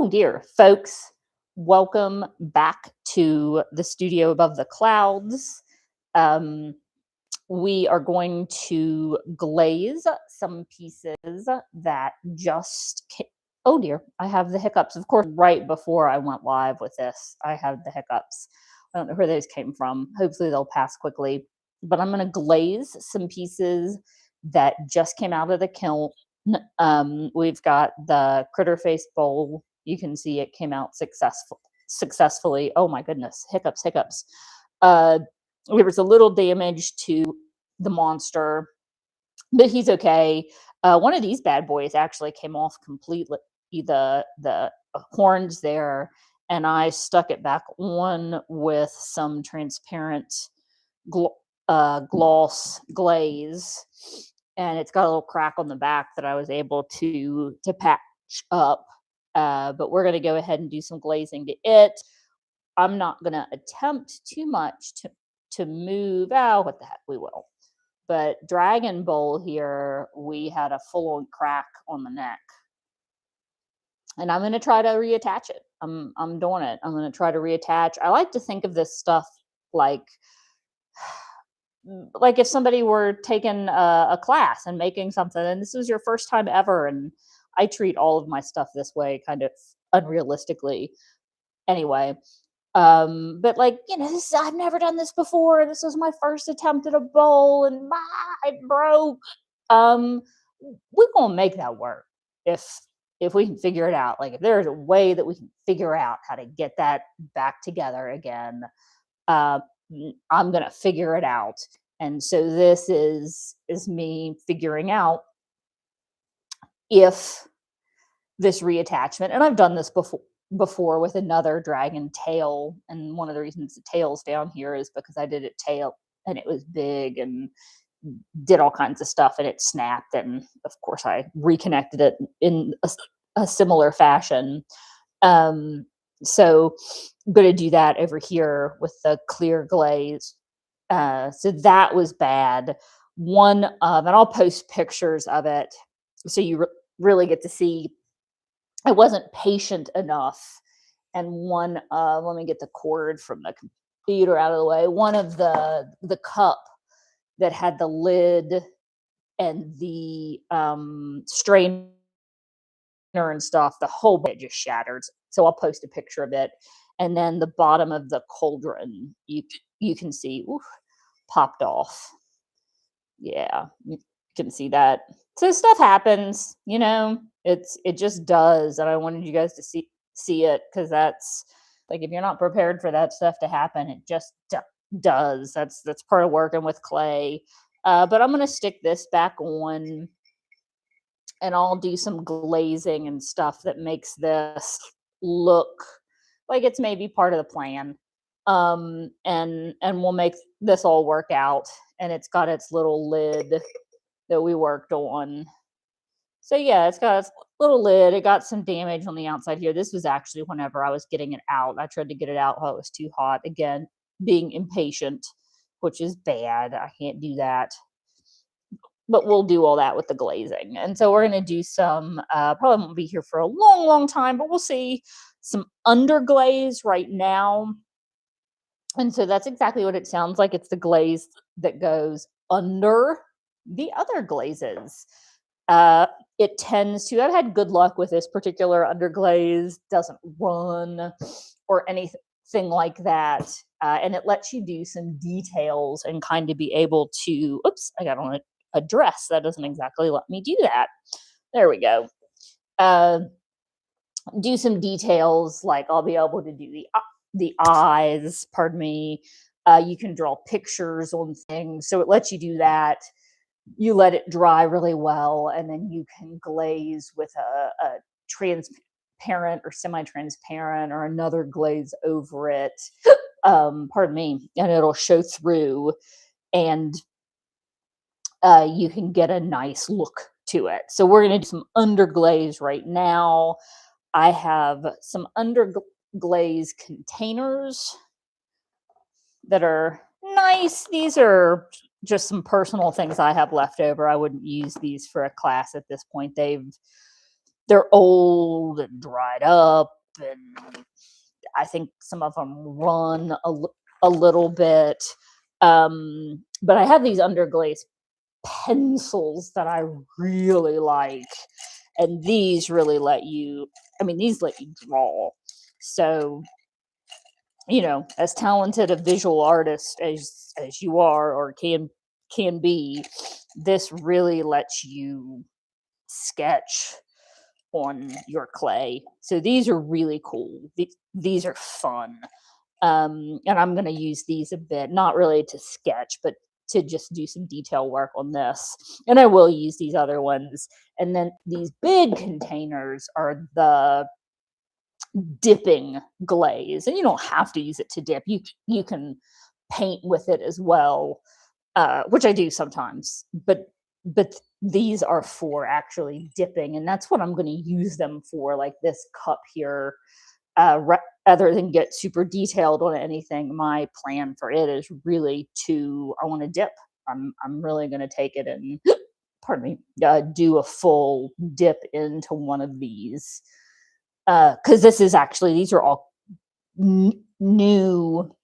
Oh dear, folks, welcome back to the studio above the clouds. Um, we are going to glaze some pieces that oh dear, I have the hiccups. Of course, right before I went live with this, I had the hiccups. I don't know where those came from. Hopefully, they'll pass quickly. But I'm going to glaze some pieces that just came out of the kiln. We've got the critter face bowl. You can see it came out successfully. Oh my goodness, hiccups, hiccups. There was a little damage to the monster, but he's okay. One of these bad boys actually came off completely. The horns there, and I stuck it back on with some transparent gloss glaze, and it's got a little crack on the back that I was able to patch up. But we're going to go ahead and do some glazing to it. I'm not going to attempt too much to move. Oh, what the heck, we will. But Dragon Bowl here, we had a full-on crack on the neck. And I'm going to try to reattach it. I'm doing it. I'm going to try to reattach. I like to think of this stuff like if somebody were taking a class and making something, and this was your first time ever, and I treat all of my stuff this way, kind of unrealistically. Anyway, but I've never done this before. This was my first attempt at a bowl, and it broke. We're gonna make that work if we can figure it out. Like if there's a way that we can figure out how to get that back together again, I'm gonna figure it out. And so this is me figuring out if this reattachment, and I've done this before with another dragon tail, and one of the reasons the tail's down here is because I did it tail and it was big and did all kinds of stuff and it snapped, and of course I reconnected it in a similar fashion. So I'm going to do that over here with the clear glaze. So that was bad. And I'll post pictures of it so you really get to see. I wasn't patient enough. And let me get the cord from the computer out of the way. One of the cup that had the lid and the strainer and stuff, the whole bit just shattered. So I'll post a picture of it. And then the bottom of the cauldron, you can see, popped off. Yeah, you can see that. So stuff happens, it just does. And I wanted you guys to see it, because that's like, if you're not prepared for that stuff to happen, it just does. That's part of working with clay. But I'm going to stick this back on, and I'll do some glazing and stuff that makes this look like it's maybe part of the plan. And we'll make this all work out. And it's got its little lid that we worked on. So yeah, it's got its little lid. It got some damage on the outside here. This was actually whenever I was getting it out. I tried to get it out while it was too hot. Again, being impatient, which is bad. I can't do that. But we'll do all that with the glazing. And so we're going to do some, probably won't be here for a long, long time, but we'll see some underglaze right now. And so that's exactly what it sounds like. It's the glaze that goes under the other glazes. It tends to, I've had good luck with this particular underglaze, doesn't run or anything like that. And it lets you do some details and kind of be able to, oops, I got on a dress. That doesn't exactly let me do that. There we go. Do some details, like I'll be able to do the eyes, pardon me. You can draw pictures on things. So it lets you do that. You let it dry really well, and then you can glaze with a transparent or semi-transparent or another glaze over it. Pardon me. And it'll show through, and you can get a nice look to it. So we're going to do some underglaze right now. I have some underglaze containers that are nice. These are just some personal things I have left over. I wouldn't use these for a class at this point. They've they're old and dried up, and I think some of them run a little bit. But I have these underglaze pencils that I really like, and these really let you. I mean, these let you draw. So, as talented a visual artist as you are or can be, this really lets you sketch on your clay. So these are really cool. These are fun. And I'm going to use these a bit, not really to sketch, but to just do some detail work on this. And I will use these other ones. And then these big containers are the dipping glaze. And you don't have to use it to dip. You can paint with it as well, which I do sometimes. But these are for actually dipping, and that's what I'm going to use them for. Like this cup here, rather than get super detailed on anything, my plan for it is really I want to dip. I'm really going to take it and pardon me, do a full dip into one of these, because these are all new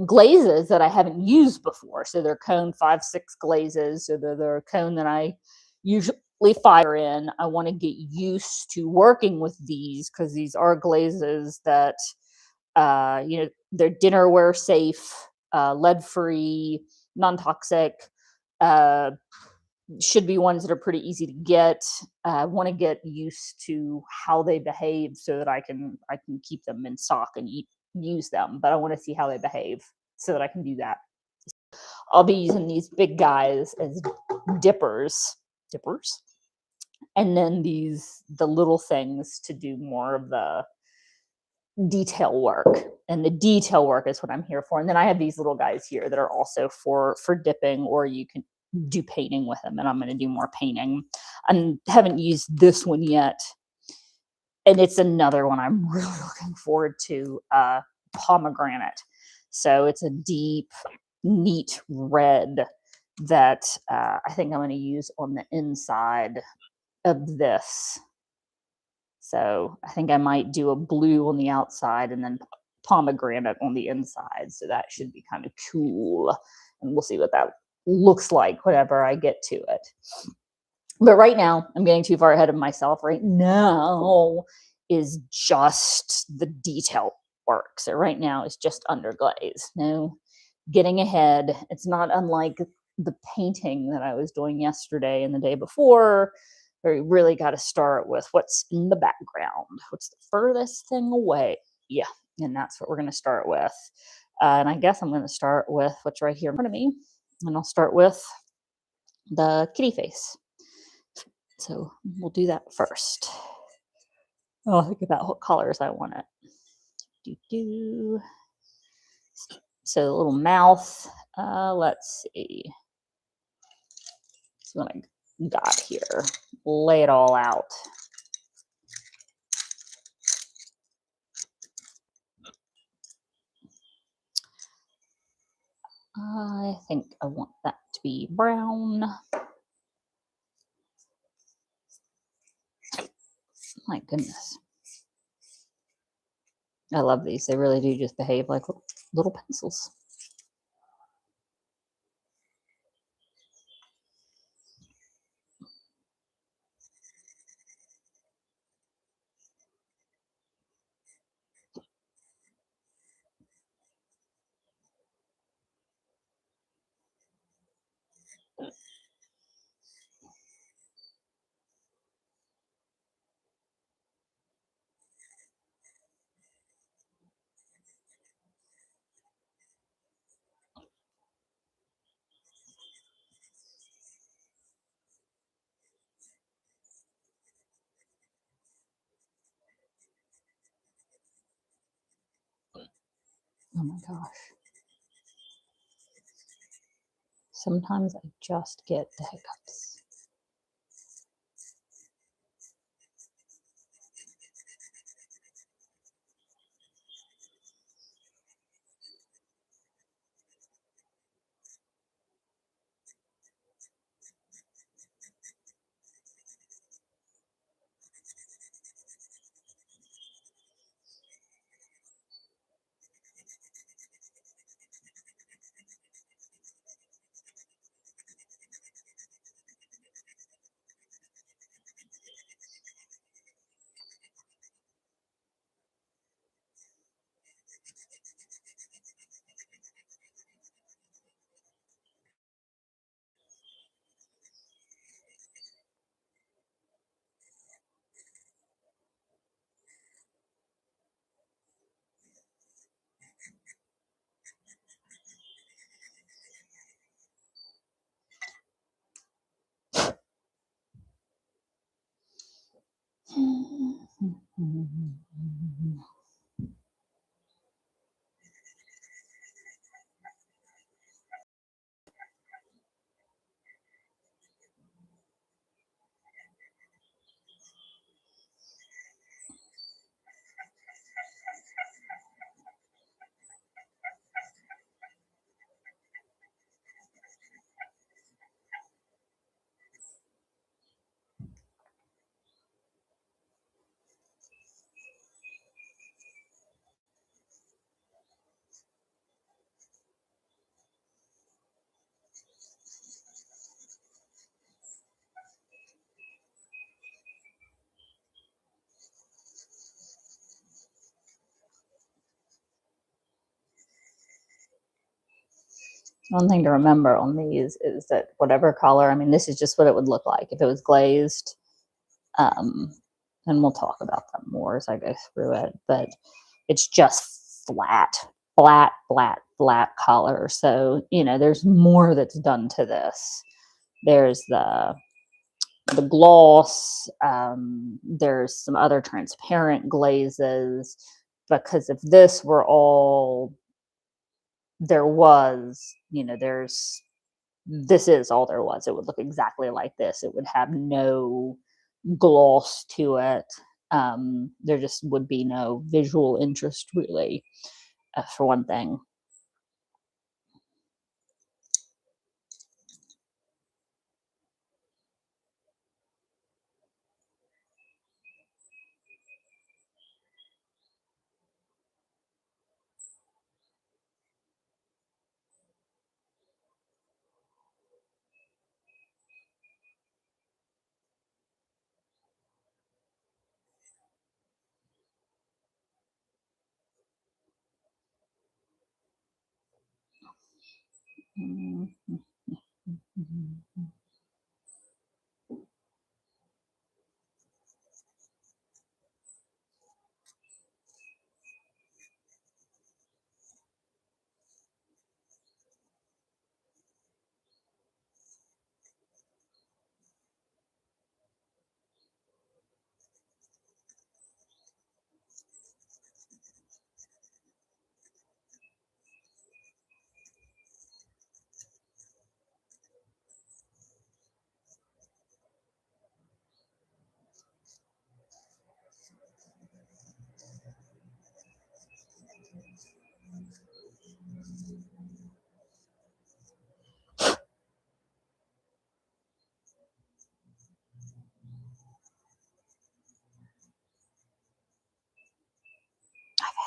glazes that I haven't used before. So they're cone 5/6 glazes. So they're a cone that I usually fire in. I want to get used to working with these because these are glazes that, they're dinnerware safe, lead free, non toxic. Uh, should be ones that are pretty easy to get. I want to get used to how they behave so that I can keep them in stock and use them. But I want to see how they behave so that I can do that. I'll be using these big guys as dippers, and then the little things to do more of the detail work. And the detail work is what I'm here for. And then I have these little guys here that are also for dipping, or you can do painting with them. And I'm going to do more painting. I haven't used this one yet, and it's another one I'm really looking forward to. Pomegranate. So it's a deep, neat red that I think I'm going to use on the inside of this. So I think I might do a blue on the outside and then pomegranate on the inside. So that should be kind of cool. And we'll see what that looks like whenever I get to it. But right now, I'm getting too far ahead of myself. Right now is just the detail work. So right now it's just underglaze. No getting ahead. It's not unlike the painting that I was doing yesterday and the day before, where you really got to start with what's in the background, what's the furthest thing away. Yeah, and that's what we're going to start with. And I guess I'm going to start with what's right here in front of me, and I'll start with the kitty face. So we'll do that first. I'll think about what colors I want it. So the little mouth. Let's see. That's what I got here. Lay it all out. I think I want that to be brown. My goodness. I love these. They really do just behave like little pencils. Oh my gosh. Sometimes I just get the hiccups. Mhm. One thing to remember on these is that whatever color, I mean, this is just what it would look like if it was glazed. Um, and we'll talk about that more as I go through it, but it's just flat color. So, there's more that's done to this. There's the gloss, there's some other transparent glazes, because if this were all there was, this is all there was. It would look exactly like this. It would have no gloss to it. There just would be no visual interest, really, for one thing. Mhm.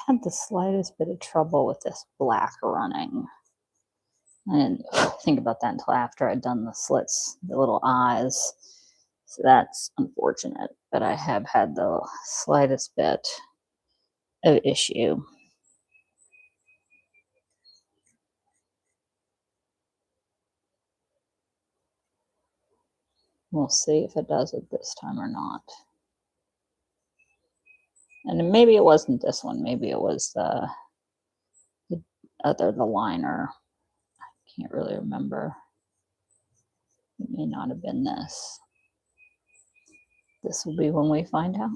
Had the slightest bit of trouble with this black running. I didn't think about that until after I'd done the slits, the little eyes. So that's unfortunate, but I have had the slightest bit of issue. We'll see if it does it this time or not. And maybe it wasn't this one. Maybe it was the liner. Can't really remember. It may not have been this. This will be when we find out.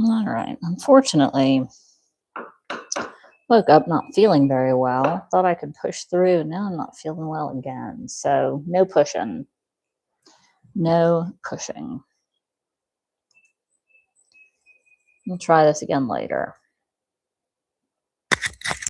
All right. Unfortunately, woke up not feeling very well. Thought I could push through. Now I'm not feeling well again. So no pushing. No pushing. We'll try this again later.